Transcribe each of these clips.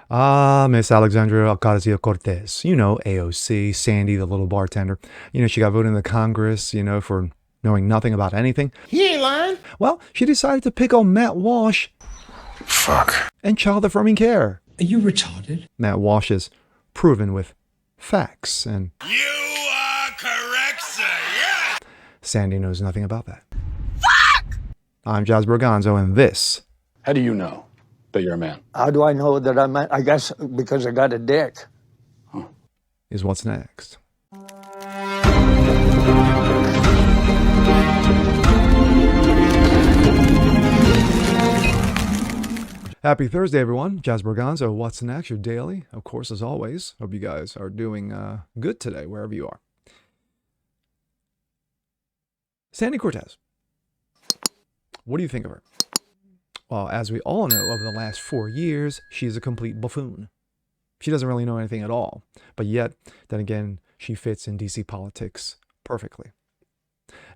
Ah, Miss Alexandria Ocasio-Cortez. You know, AOC, Sandy, the little bartender. You know, she got voted in the Congress, for knowing nothing about anything. He ain't lying. Well, she decided to pick on Matt Walsh Fuck. and child affirming care. Are you retarded? Matt Walsh is proven with facts, and You are correct, sir. Yeah. Sandy knows nothing about that. Fuck! I'm Jazz Berganzo, and this How do you know that you're a man? How do I know that I'm? I guess because I got a dick. is what's next. Happy Thursday, everyone. Jazz Berganzo, what's next? Your daily, of course, as always. Hope you guys are doing good today, wherever you are. Sandy Cortez. What do you think of her? Well, as we all know, over the last 4 years, she's a complete buffoon. She doesn't really know anything at all. But yet, then again, she fits in DC politics perfectly.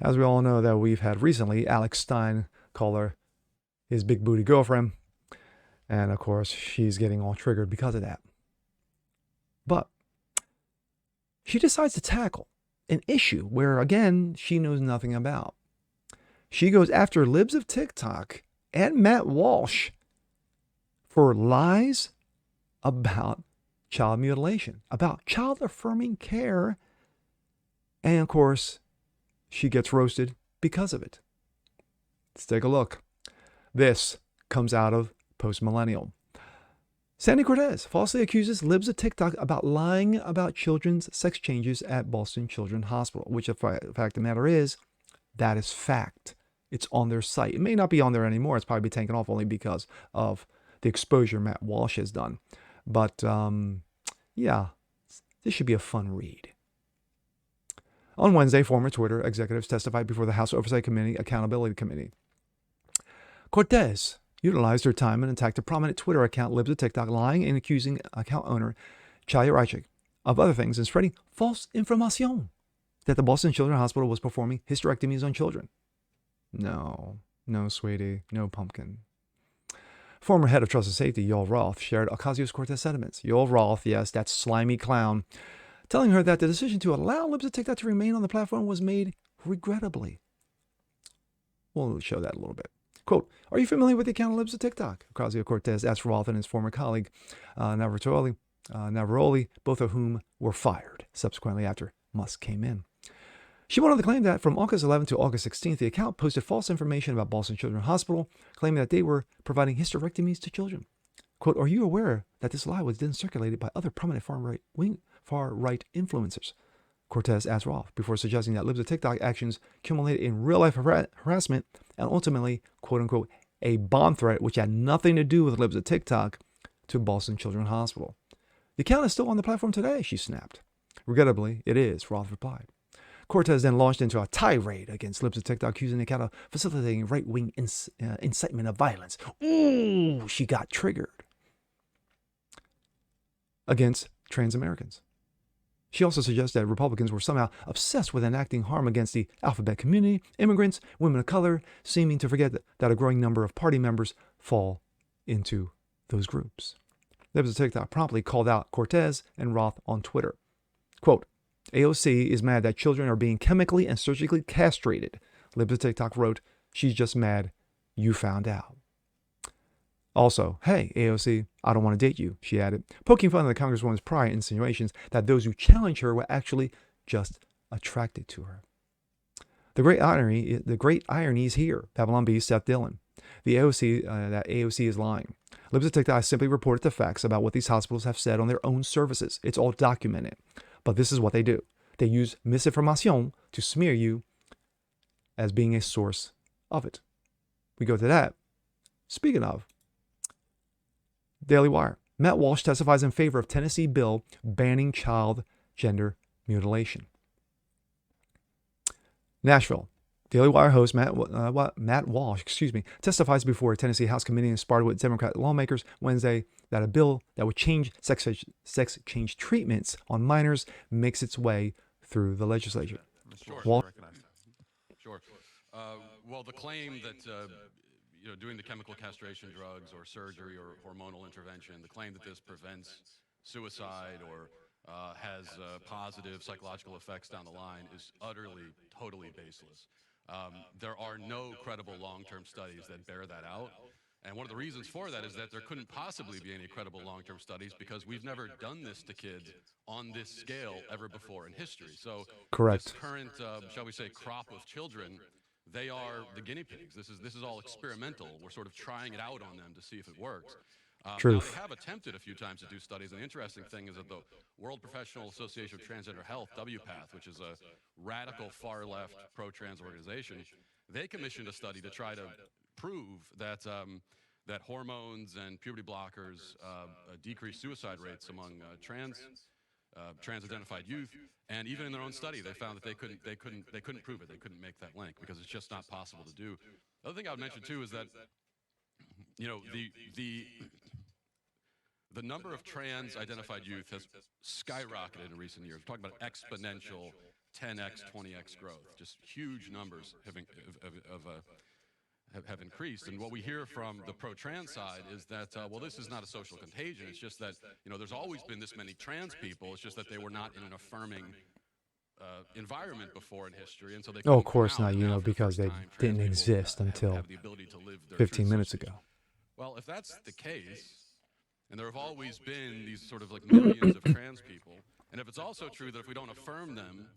As we all know that we've had recently, Alex Stein call her his big booty girlfriend. And of course, she's getting all triggered because of that. But she decides to tackle an issue where, again, she knows nothing about. She goes after libs of TikTok and Matt Walsh for lies about child mutilation, about child affirming care. And of course, she gets roasted because of it. Let's take a look. This comes out of Post-Millennial. Sandy Cortez falsely accuses libs of TikTok about lying about children's sex changes at Boston Children's Hospital, which the fact of the matter is, that is fact. It's on their site. It may not be on there anymore. It's probably taken off only because of the exposure Matt Walsh has done. But yeah, this should be a fun read. On Wednesday, former Twitter executives testified before the House Oversight Committee Accountability Committee. Cortez utilized her time and attacked a prominent Twitter account, Libs of TikTok, lying and accusing account owner Chaya Reichik of other things and spreading false information that the Boston Children's Hospital was performing hysterectomies on children. No, sweetie, no pumpkin. Former head of Trust and Safety, Yoel Roth, shared Ocasio-Cortez sentiments. Yoel Roth, yes, that slimy clown, telling her that the decision to allow Libs of TikTok to remain on the platform was made regrettably. We'll show that a little bit. Quote, are you familiar with the account of Libs of TikTok? Ocasio-Cortez asked Roth and his former colleague, Navarrete, both of whom were fired subsequently after Musk came in. She went on to claim that from August 11th to August 16th, the account posted false information about Boston Children's Hospital, claiming that they were providing hysterectomies to children. Quote, are you aware that this lie was then circulated by other prominent far-right influencers? Cortez asked Roth before suggesting that Libs of TikTok actions culminated in real-life harassment and ultimately, quote-unquote, a bomb threat which had nothing to do with Libs of TikTok to Boston Children's Hospital. The account is still on the platform today, she snapped. Regrettably, it is, Roth replied. Cortez then launched into a tirade against Libs of TikTok, accusing the account of facilitating right-wing incitement of violence. Ooh, she got triggered. Against trans Americans. She also suggests that Republicans were somehow obsessed with enacting harm against the alphabet community, immigrants, women of color, seeming to forget that a growing number of party members fall into those groups. Libs of TikTok promptly called out Cortez and Roth on Twitter. Quote, AOC is mad that children are being chemically and surgically castrated. Libs of TikTok wrote, she's just mad you found out. Also, hey, AOC, I don't want to date you, she added, poking fun at the Congresswoman's prior insinuations that those who challenge her were actually just attracted to her. The great irony is here. Babylon B. Seth Dillon. That AOC is lying. Libs of TikTok simply reported the facts about what these hospitals have said on their own services. It's all documented. But this is what they do. They use misinformation to smear you as being a source of it. We go to that. Speaking of, Daily Wire. Matt Walsh testifies in favor of Tennessee bill banning child gender mutilation. Nashville. Daily Wire host Matt Walsh, testifies before a Tennessee House committee inspired with Democrat lawmakers Wednesday that a bill that would change sex change treatments on minors makes its way through the legislature. Sure. Walsh. Sure. Well, the claim that doing the chemical castration drugs or surgery or hormonal intervention, the claim that this prevents suicide or has positive psychological effects down the line is utterly, totally baseless. There are no credible long-term studies that bear that out. And one of the reasons for that is that there couldn't possibly be any credible long-term studies because we've never done this to kids on this scale ever before in history. So this Correct. current, shall we say, crop of children, they are the guinea pigs. This is all experimental. We're sort of trying it out on them to see if it works. Now, Truth. they have attempted a few times to do studies, and the interesting thing is that the World Professional Association of Transgender Health, WPATH, which is a radical far-left pro-trans organization, they commissioned a study to try to prove that that hormones and puberty blockers decrease suicide rates among trans-identified youth, and even in their own study, they found that they couldn't prove it. They couldn't make that link because it's just not possible to do. The other thing I would mention too is that the number of trans-identified youth has skyrocketed in recent years. We're talking about exponential 10x, 20x growth. Just huge numbers have increased. And what we hear from the pro-trans side is that, well, this is not a social contagion. It's just that, there's always been this many trans people. It's just that they were not in an affirming environment before in history. And so they Oh, of couldn't course come out. not, And now for the because first they time, trans didn't people exist until have the ability to live their 15 truth, minutes so to ago. speak. Well, if that's the case, and there have always been these sort of like millions of trans people, and if it's also true that if we don't affirm them,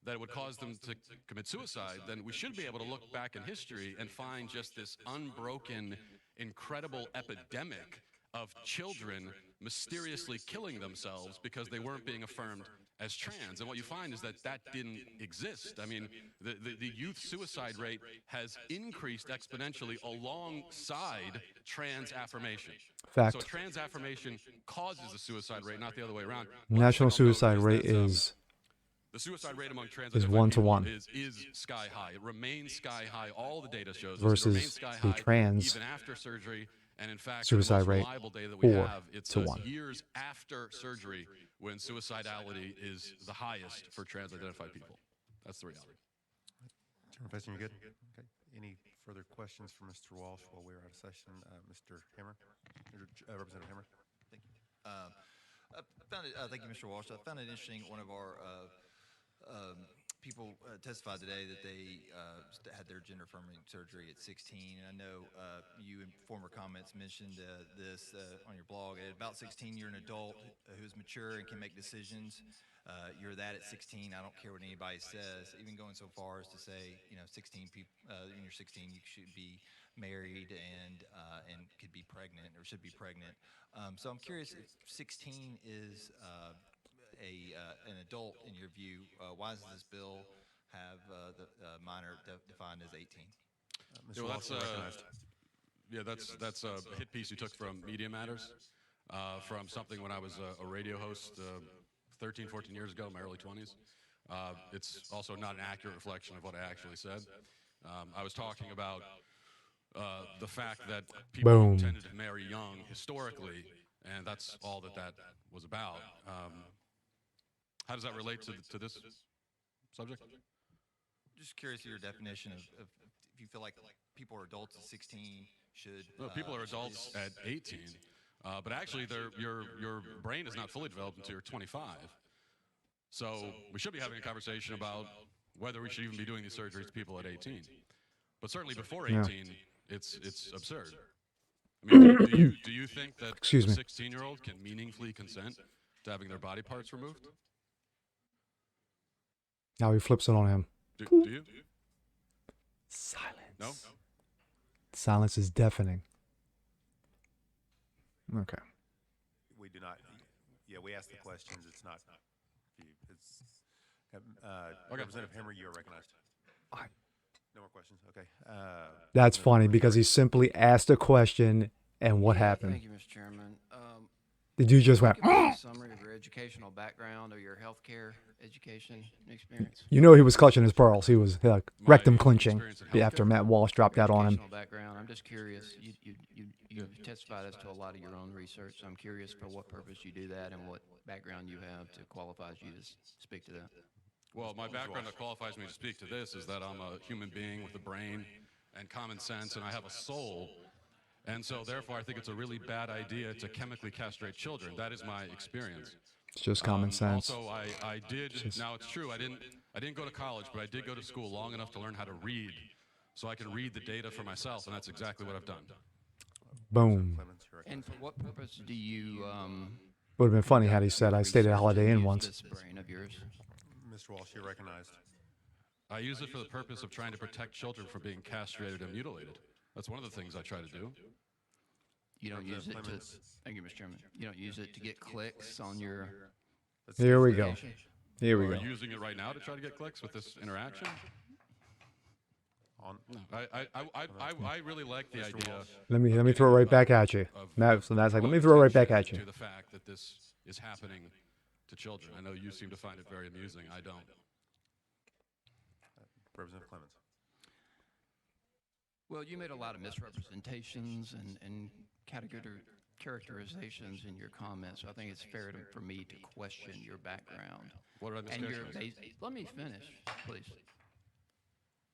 that it would cause them to commit suicide, then we should be able to look back in history and find just this unbroken, incredible epidemic of children mysteriously killing themselves because they weren't being affirmed as trans. And what you find is that that didn't exist. I mean, the youth suicide rate has increased exponentially alongside trans affirmation. Fact. So trans affirmation causes the suicide rate, not the other way around. National suicide rate is the suicide rate among trans 1 to 1 is sky high. It remains sky high. All the data shows versus it remains sky the high trans even after surgery. And in fact, suicide the most rate reliable data that we 4 have, it's to 1. years after surgery when suicidality is the highest for trans-identified people. That's the reality. Chairman Feston, you good? Okay. Any further questions for Mr. Walsh while we're out of session? Mr. Hammer, Representative Hammer. Thank you. Thank you, Mr. Walsh. I found it interesting. One of our people testified today that they had their gender affirming surgery at 16. And I know you in former comments mentioned this on your blog. At about 16, you're an adult who's mature and can make decisions. You're that at 16. I don't care what anybody says. Even going so far as to say, 16 people when you're 16, you should be married and could be pregnant or should be pregnant. So I'm curious if 16 is an adult in your view. Why does this bill have the minor defined as 18? Mr. Walsh, that's a hit piece you took from Media Matters, from something when I was a radio host 13, 14 years ago, in my early 20s. It's also not an accurate reflection of what I actually said. I was talking about the fact that people tended to marry young historically, and that's all that was about. How does that relate to this subject? Just curious of your definition of if you feel like people are adults at 16 should. No, people are adults at 18, but actually, your brain is not fully developed until you're 25. So we should be having a conversation about whether we should even be doing these surgeries to people at 18. But certainly before 18, it's absurd. I mean, do you think that a 16-year-old can meaningfully consent to having their body parts removed? Now he flips it on him. Do you? Silence. No? Silence is deafening. Okay. We do not. Yeah, we ask the questions. It's not. It's. Representative Hammer, you are recognized. No more questions. Okay. That's funny because he simply asked a question, and what happened? Thank you, Mr. Chairman. The dude just went. Give me a summary of your educational background or your healthcare education experience. You know he was clutching his pearls. He was rectum clenching after Matt Walsh dropped out on him. Background. I'm just curious. You testified as to a lot of your own research. So I'm curious for what purpose you do that and what background you have to qualify you to speak to that. Well, my background that qualifies me to speak to this is that I'm a human being with a brain and common sense, and I have a soul. And so, therefore, I think it's a really bad idea to chemically castrate children. That is my experience. It's just common sense. Also, I did. Now it's true. I didn't go to college, but I did go to school long enough to learn how to read, so I can read the data for myself, and that's exactly what I've done. Boom. Clemens, you're And for what purpose do you Would have been funny had he said, I stayed at a Holiday Inn use once. this brain of yours? Mr. Walsh, you're recognized. I use it for the purpose of trying to protect children from being castrated and mutilated. That's one of the things I try to do. You don't use it to. Clemens. Thank you, Mr. Chairman. You don't use it to get clicks on your. Here we go. Here we Are go. you using it right now to try to get clicks with this interaction? On, I really like the Mr. idea. Walsh. Let me throw it right back at you. So that's like, let me throw it right back at you. To the fact that this is happening to children. I know you seem to find it very amusing. I don't. Representative Clemens. Well, you made a lot of misrepresentations and characterizations in your comments, so I think it's fair for me to question your background. What did I And your mischaracterize? let me finish, please.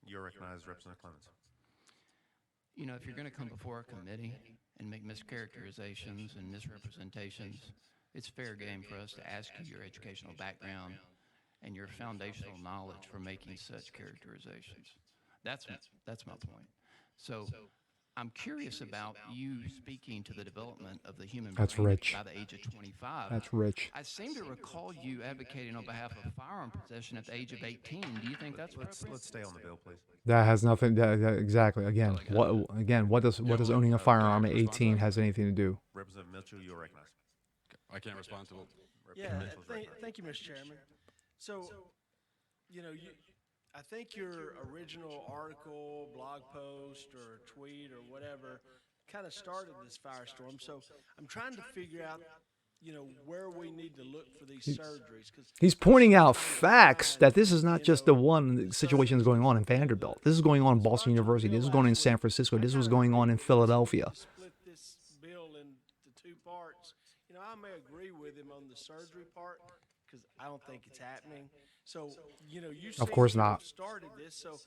You're recognized, Representative Clemens. You know, if you're going to come before a committee and make mischaracterizations and misrepresentations, it's fair game for us to ask you your educational background and your foundational knowledge for making such characterizations. That's my point. So I'm curious about you speaking to the development of the human That's brain rich. by the age of 25. That's rich. I seem to recall you advocating on behalf of firearm possession at the age of 18. Do you think that's Let's appropriate? stay on the bill, please. That has nothing. Exactly. Again, what does owning a firearm at 18 has anything to do? Representative Mitchell, you're recognized. I can't respond to it. Yeah, Representative Mitchell's thank, recognized. thank you, Mr. Chairman. So, I think your original article, blog post, or tweet, or whatever, kind of started this firestorm. So I'm trying to figure out, where we need to look for these surgeries. Cause He's pointing out facts that this is not just the one situation that's going on in Vanderbilt. This is going on in Boston University. This is going on in San Francisco. This was going on in Philadelphia. Split this bill into two parts. I may agree with him on the surgery part because I don't think it's happening. So, you Of course seem to not. have started this, so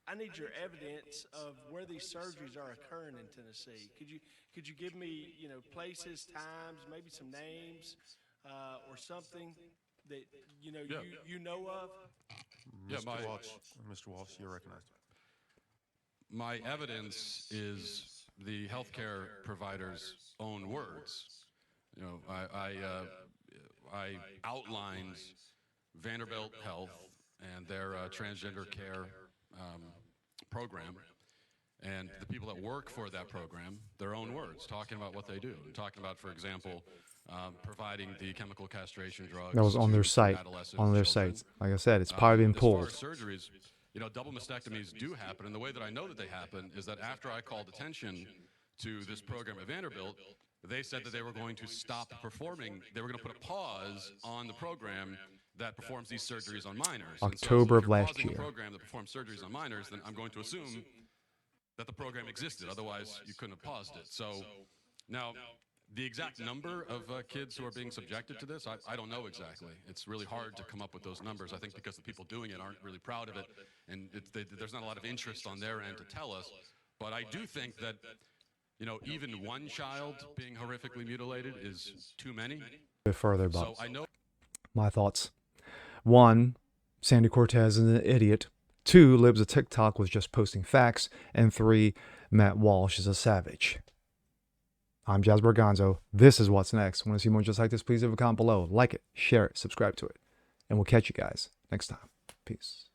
I need your evidence of where these surgeries are occurring in Tennessee. Could you give me, places, times, maybe some names, or something that you know of? Yeah, Mr. Walsh, you're recognized. My evidence is the healthcare provider's own words. I outlined Vanderbilt Health and their transgender care program, and the people that work for that program, their own words, talking about what they do, talking about, for example, providing the chemical castration drugs. That was on their to site. adolescent On their children. sites. Like I said, it's probably been As far pulled. as surgeries, double mastectomies do happen, and the way that I know that they happen is that after I called attention to this program at Vanderbilt, they said that they were going to stop performing. They were going to put a pause on the program that performs these surgeries on minors. And so October if of you're last pausing year. a program that performs surgeries on minors, then I'm going to assume that the program existed. Otherwise, you couldn't have paused it. So now, the exact number of kids who are being subjected to this, I don't know exactly. It's really hard to come up with those numbers, I think, because the people doing it aren't really proud of it, and there's not a lot of interest on their end to tell us. But I do think that, even one child being horrifically mutilated is too many. A bit further, but So I know. my thoughts. 1, Sandy Cortez is an idiot. 2, Libs of TikTok was just posting facts. And 3, Matt Walsh is a savage. I'm Jasper Gonzo. This is What's Next. Want to see more just like this? Please leave a comment below. Like it, share it, subscribe to it. And we'll catch you guys next time. Peace.